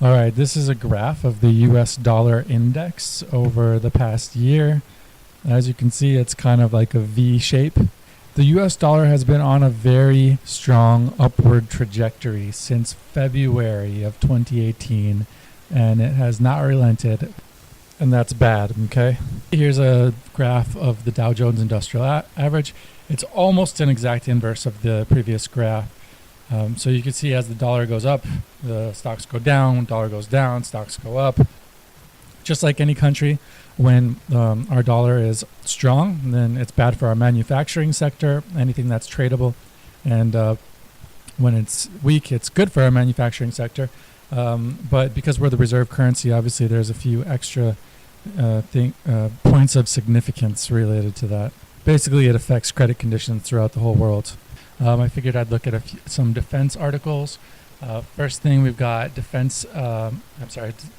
All right, this is a graph of the US dollar index over the past year. As you can see, it's kind of like a V shape. The US dollar has been on a very strong upward trajectory since February of 2018, and it has not relented, and that's bad, okay? Here's a graph of the Dow Jones Industrial Average. It's almost an exact inverse of the previous graph. So you can see as the dollar goes up, the stocks go down, dollar goes down, stocks go up. Just like any country, when our dollar is strong, then it's bad for our manufacturing sector, anything that's tradable. And when it's weak, it's good for our manufacturing sector. But because we're the reserve currency, obviously there's a few extra points of significance related to that. Basically, it affects credit conditions throughout the whole world. I figured I'd look at some defense articles. First thing, we've got the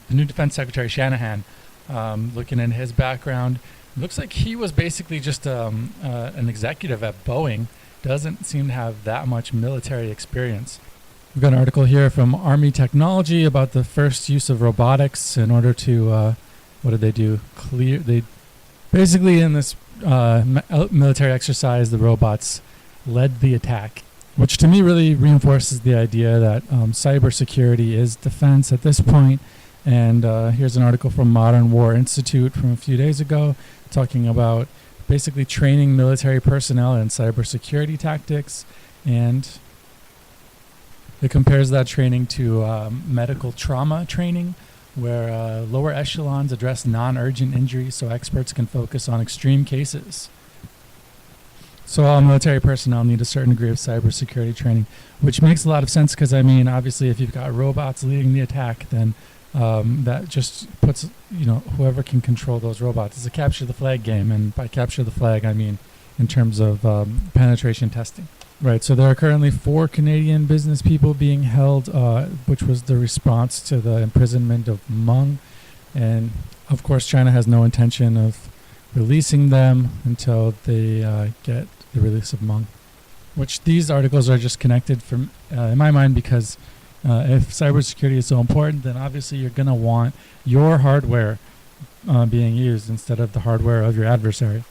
new Defense Secretary Shanahan. Looking in his background, it looks like he was basically just an executive at Boeing. Doesn't seem to have that much military experience. We've got an article here from Army Technology about the first use of robotics in order to, what did they do? They basically, in this military exercise, the robots led the attack, which to me really reinforces the idea that cybersecurity is defense at this point. And here's an article from Modern War Institute from a few days ago talking about basically training military personnel in cybersecurity tactics, and it compares that training to medical trauma training, where lower echelons address non-urgent injuries so experts can focus on extreme cases. So all military personnel need a certain degree of cybersecurity training, which makes a lot of sense because, I mean, obviously if you've got robots leading the attack, then that just puts, whoever can control those robots. It's a capture the flag game, and by capture the flag, I mean in terms of penetration testing. Right, so there are currently 4 Canadian business people being held, which was the response to the imprisonment of Meng. And of course, China has no intention of releasing them until they get the release of Meng. Which these articles are just connected from, in my mind, because if cybersecurity is so important, then obviously you're going to want your hardware being used instead of the hardware of your adversary.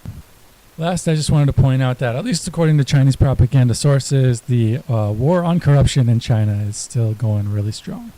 Last, I just wanted to point out that, at least according to Chinese propaganda sources, the war on corruption in China is still going really strong.